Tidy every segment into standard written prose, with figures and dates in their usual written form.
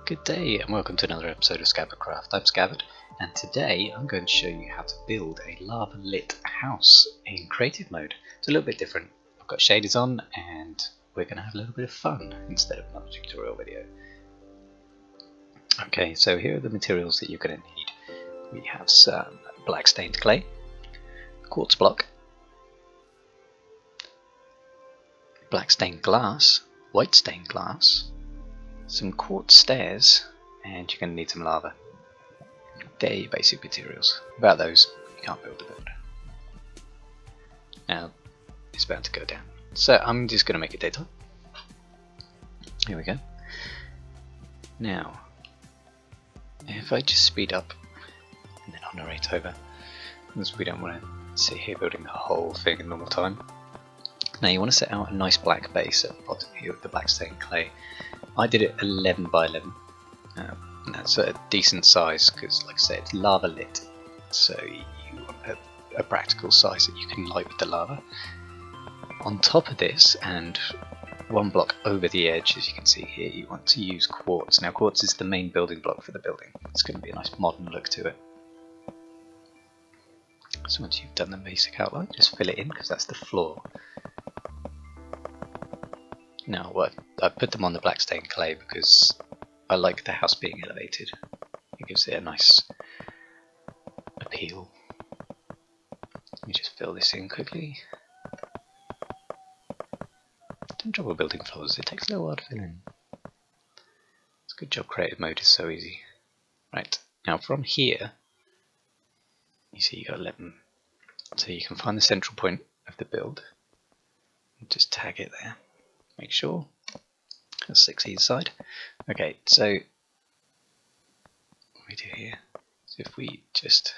Good day and welcome to another episode of BDCraft. I'm Scabbard, and today I'm going to show you how to build a lava lit house in creative mode. It's a little bit different. I've got shaders on and we're going to have a little bit of fun instead of another tutorial video. Okay, so here are the materials that you're going to need. We have some black stained clay, quartz block, black stained glass, white stained glass, some quartz stairs, and you're going to need some lava. They're your basic materials. Without those, you can't build a build. Now, it's about to go down. So I'm just going to make it daytime. Here we go. Now, if I just speed up, and then I'll narrate over, because we don't want to sit here building the whole thing in normal time. Now you want to set out a nice black base at the bottom here with the black stained clay. I did it 11 by 11, and that's a decent size because, like I said, it's lava lit, so you want a practical size that you can light with the lava. On top of this, and one block over the edge, as you can see here, you want to use quartz. Now quartz is the main building block for the building. It's going to be a nice modern look to it. So once you've done the basic outline, just fill it in because that's the floor. Now I put them on the black stained clay because I like the house being elevated. It gives it a nice appeal. Let me just fill this in quickly. Don't trouble building floors, it takes a little while to fill in. It's a good job creative mode is so easy. Right, now from here, you see you got 11. So you can find the central point of the build and just tag it there. Make sure there's 6 either side. Okay, so what we do here is if we just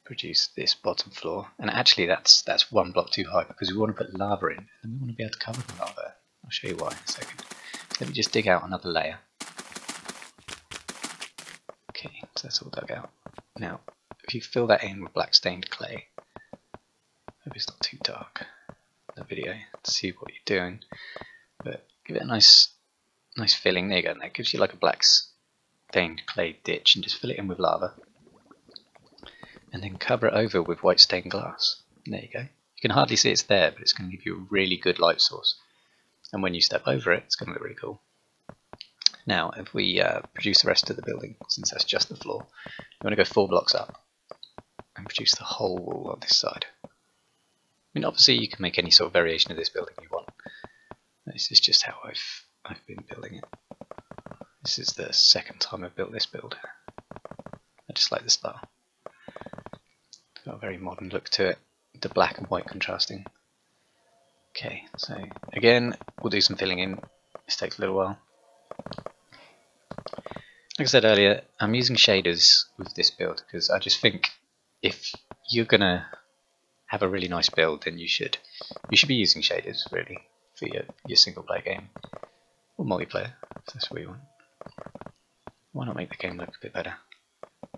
produce this bottom floor, and actually that's one block too high because we want to put lava in, and we want to be able to cover the lava. I'll show you why in a second. Let me just dig out another layer. Okay, so that's all dug out. Now, if you fill that in with black stained clay, hope it's not too dark. The video to see what you're doing, but give it a nice filling. There you go, and that gives you like a black stained clay ditch, and just fill it in with lava and then cover it over with white stained glass. And there you go. You can hardly see it's there, but it's going to give you a really good light source, and when you step over it, it's going to look really cool. Now if we produce the rest of the building, since that's just the floor, you want to go 4 blocks up and produce the whole wall on this side. I mean, obviously you can make any sort of variation of this building you want. This is just how I've been building it. This is the second time I've built this build. I just like the style. It's got a very modern look to it, the black and white contrasting. Okay, so again, we'll do some filling in. This takes a little while. Like I said earlier, I'm using shaders with this build because I just think if you're gonna have a really nice build, then you should be using shaders really for your single player game or multiplayer if that's what you want. Why not make the game look a bit better?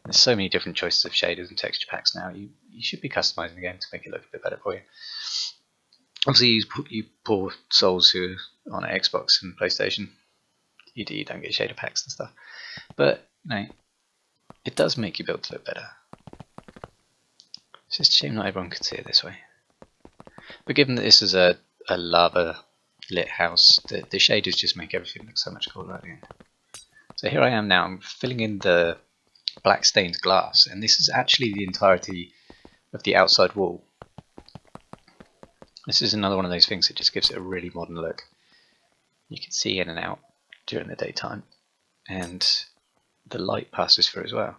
There's so many different choices of shaders and texture packs now. You should be customizing the game to make it look a bit better for you. Obviously, you poor souls who are on Xbox and PlayStation, you don't get shader packs and stuff, but you know, it does make your build look better. It's just a shame not everyone could see it this way. But given that this is a lava lit house, the shaders just make everything look so much cooler at the end. So here I am now, I'm filling in the black stained glass, and this is actually the entirety of the outside wall. This is another one of those things that just gives it a really modern look. You can see in and out during the daytime, and the light passes through as well.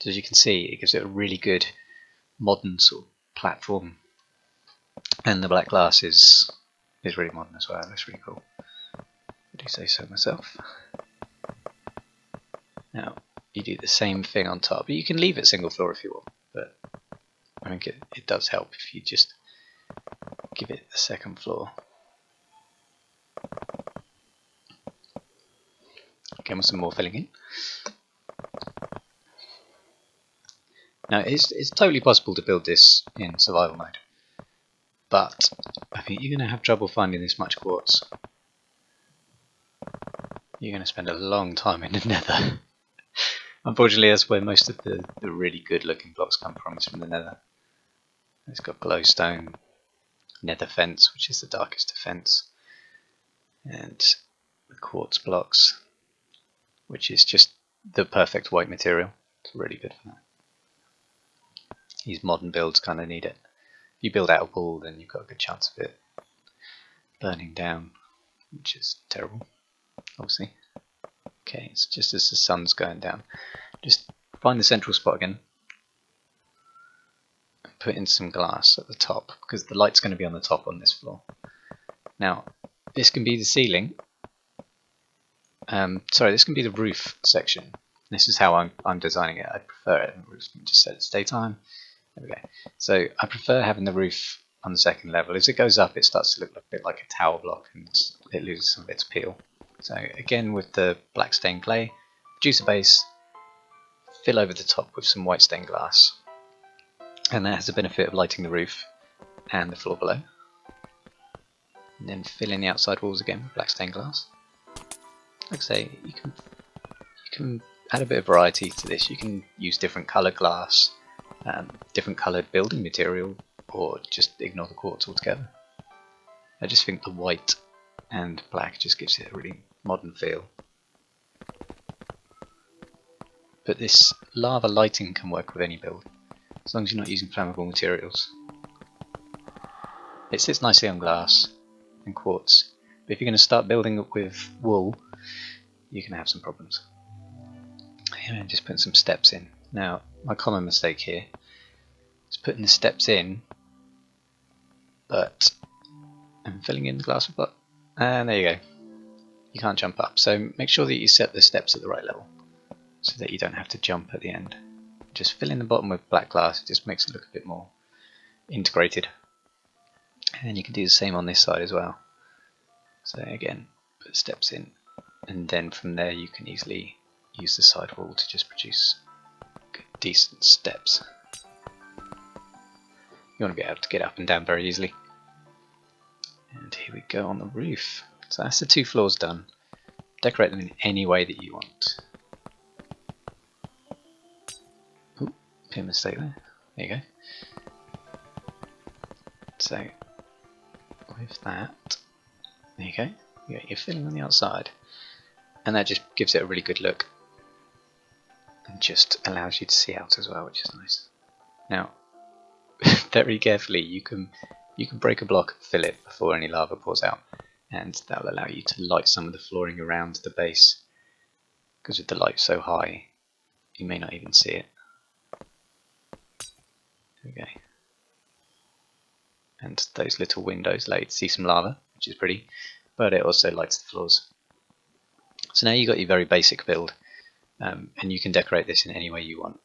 So as you can see, it gives it a really good modern sort of platform, and the black glass is really modern as well. It looks really cool. I do say so myself. Now you do the same thing on top, but you can leave it single floor if you want, but I think it does help if you just give it the second floor. Again with some more filling in. Now it's totally possible to build this in survival mode, but I think you're going to have trouble finding this much quartz. you're going to spend a long time in the nether. Unfortunately, that's where most of the really good looking blocks come from, is from the nether. It's got glowstone, nether fence, which is the darkest defense, and the quartz blocks, which is just the perfect white material. It's really good for that. These modern builds kind of need it. If you build out a wall, then you've got a good chance of it burning down, which is terrible, obviously. Okay, it's just as the sun's going down. Just find the central spot again and put in some glass at the top, because the light's going to be on the top on this floor. Now, this can be the ceiling. Sorry, this can be the roof section. This is how I'm designing it. I prefer it in the roof. Just set its daytime. There we go. So I prefer having the roof on the second level. As it goes up, it starts to look a bit like a tower block, and it loses some of its appeal. So again, with the black stained clay, produce a base, fill over the top with some white stained glass, and that has the benefit of lighting the roof and the floor below. And then fill in the outside walls again with black stained glass. Like I say, you can add a bit of variety to this. You can use different colour glass, different coloured building material, or just ignore the quartz altogether. I just think the white and black just gives it a really modern feel. But this lava lighting can work with any build, as long as you're not using flammable materials. It sits nicely on glass and quartz, but if you're going to start building it with wool, you can have some problems. And just putting some steps in. Now, my common mistake here is putting the steps in, but I'm filling in the glass with block, and there you go. You can't jump up, so make sure that you set the steps at the right level, so that you don't have to jump at the end. Just fill in the bottom with black glass, it just makes it look a bit more integrated. And you can do the same on this side as well. So again, put steps in, and then from there you can easily use the side wall to just produce good, decent steps. You want to be able to get up and down very easily. And here we go on the roof. So that's the 2 floors done. Decorate them in any way that you want. Ooh, bit of a mistake there. There you go. So with that, there you go. You got your filling on the outside, and that just gives it a really good look, and just allows you to see out as well, which is nice. Now, very carefully, you can break a block and fill it before any lava pours out, and that will allow you to light some of the flooring around the base, because with the light so high, you may not even see it. There we go. And those little windows allow you to see some lava, which is pretty, but it also lights the floors. So now you've got your very basic build, and you can decorate this in any way you want.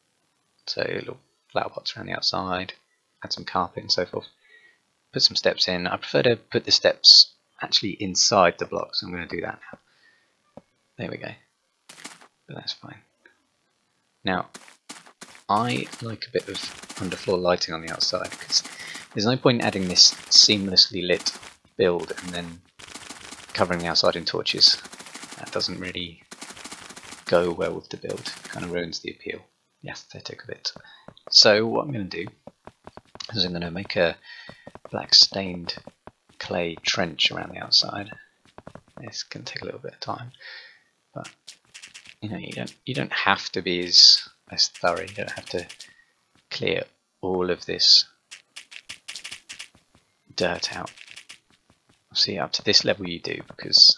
So little flower pots around the outside, add some carpet and so forth. Put some steps in. I prefer to put the steps actually inside the block, so I'm going to do that now. There we go. But that's fine. Now, I like a bit of underfloor lighting on the outside, because there's no point in adding this seamlessly lit build and then covering the outside in torches. That doesn't really go well with the build. It kind of ruins the appeal, the aesthetic of it. So what I'm going to do is I'm going to make a black stained clay trench around the outside. This can take a little bit of time, but you know, you don't have to be as thorough. You don't have to clear all of this dirt out. See, up to this level you do, because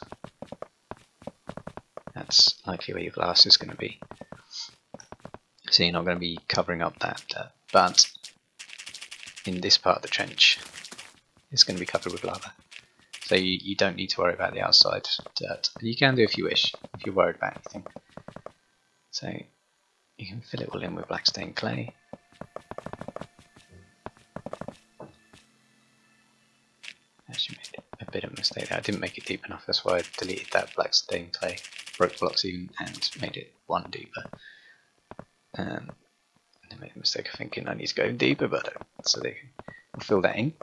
that's likely where your glass is going to be. So you're not going to be covering up that dirt, but in this part of the trench it's going to be covered with lava. So you don't need to worry about the outside dirt. You can do if you wish, if you're worried about anything. So you can fill it all in with black stained clay. Actually made a bit of a mistake there. I didn't make it deep enough, that's why I deleted that black stained clay. Broke blocks even and made it 1 deeper. And I made a mistake of thinking I need to go deeper, but I don't. So there you go. We'll fill that in.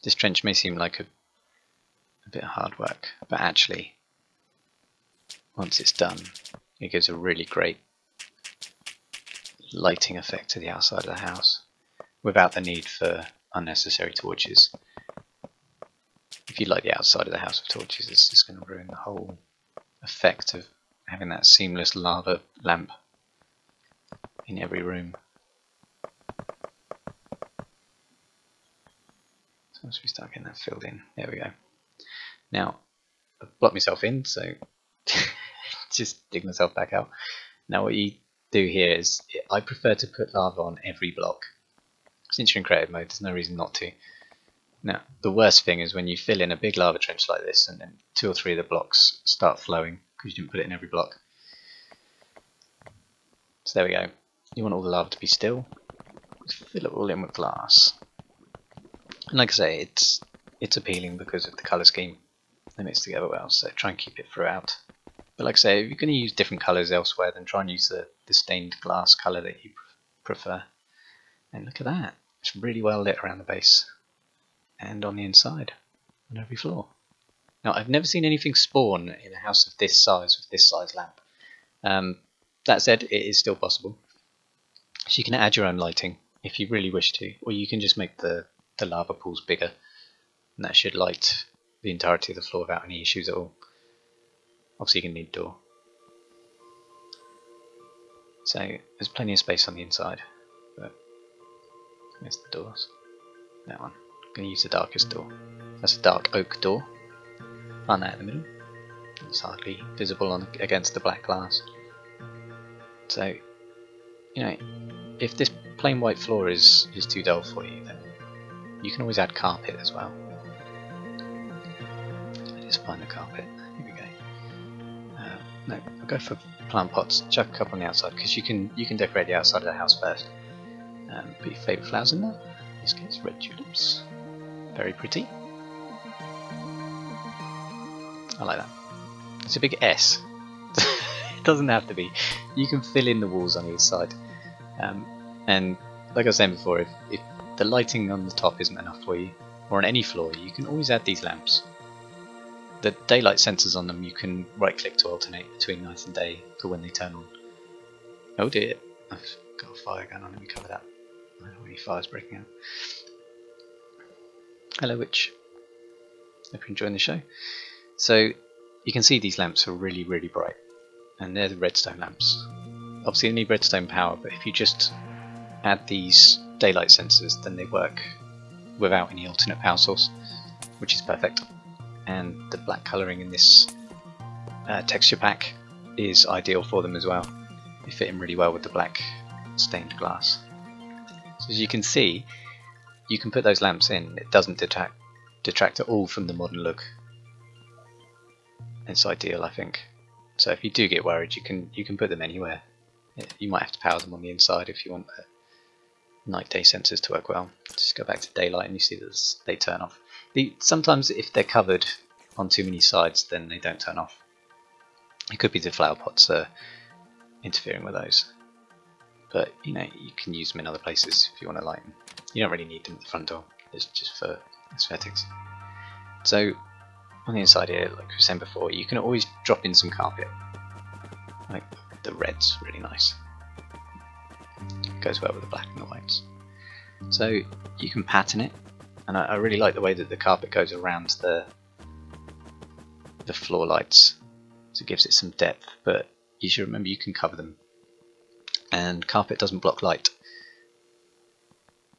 This trench may seem like a bit of hard work, but actually, once it's done, it gives a really great lighting effect to the outside of the house without the need for unnecessary torches. If you light the outside of the house with torches, it's just going to ruin the whole effect of having that seamless lava lamp in every room. So once we start getting that filled in, there we go. Now, I've blocked myself in, so just dig myself back out. Now what you do here is, I prefer to put lava on every block. Since you're in creative mode, there's no reason not to. Now, the worst thing is when you fill in a big lava trench like this and then 2 or 3 of the blocks start flowing because you didn't put it in every block. So there we go. You want all the lava to be still. Fill it all in with glass. And like I say, it's appealing because of the colour scheme. They mix together well, so try and keep it throughout. But like I say, if you're going to use different colours elsewhere, then try and use the stained glass colour that you prefer. And look at that. It's really well lit around the base. And on the inside, on every floor. Now, I've never seen anything spawn in a house of this size with this size lamp. That said, it is still possible. So you can add your own lighting if you really wish to, or you can just make the lava pools bigger, and that should light the entirety of the floor without any issues at all. Obviously, you can need a door. So there's plenty of space on the inside, but there's the doors. That one. I'm going to use the darkest door. That's a dark oak door. Find that in the middle. It's hardly visible against the black glass. So, you know, if this plain white floor is too dull for you, then you can always add carpet as well. Just find the carpet. Here we go. No, I'll go for plant pots. Chuck a couple on the outside because you can decorate the outside of the house first. Put your favourite flowers in there. In this case, red tulips. Very pretty. I like that. It's a big S. It doesn't have to be. You can fill in the walls on each side. And like I was saying before, if the lighting on the top isn't enough for you, or on any floor, you can always add these lamps. The daylight sensors on them, you can right click to alternate between night and day for when they turn on. Oh dear, I've got a fire going on, let me cover that. I don't know any fire's breaking out. Hello Witch, hope you're enjoying the show. So you can see these lamps are really, really bright, and they're the redstone lamps. Obviously they need redstone power, but if you just add these daylight sensors, then they work without any alternate power source, which is perfect. And the black colouring in this texture pack is ideal for them as well. They fit in really well with the black stained glass. So as you can see, you can put those lamps in, it doesn't detract at all from the modern look. It's ideal, I think. So if you do get worried, you can put them anywhere. You might have to power them on the inside if you want the night-day sensors to work well. Just go back to daylight and you see that they turn off. Sometimes if they're covered on too many sides, then they don't turn off. It could be the flower pots interfering with those. But you know, you can use them in other places if you want to light them. You don't really need them at the front door. It's just for aesthetics. So on the inside here, like we were saying before, you can always drop in some carpet. Like the red's really nice. It goes well with the black and the whites. So you can pattern it, and I really like the way that the carpet goes around the floor lights. So it gives it some depth, but you should remember you can cover them. And carpet doesn't block light.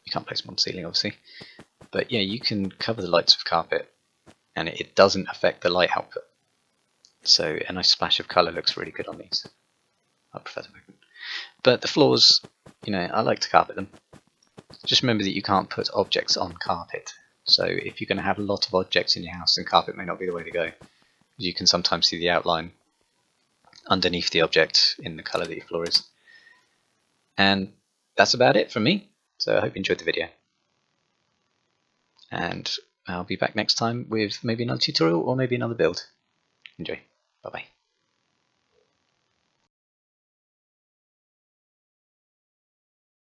You can't place them on the ceiling obviously. But yeah, you can cover the lights with carpet and it doesn't affect the light output. So a nice splash of colour looks really good on these. I prefer to make them. But the floors, you know, I like to carpet them. Just remember that you can't put objects on carpet. So if you're going to have a lot of objects in your house, then carpet may not be the way to go. You can sometimes see the outline underneath the object in the colour that your floor is. And that's about it from me. So I hope you enjoyed the video. And I'll be back next time with maybe another tutorial or maybe another build. Enjoy. Bye bye.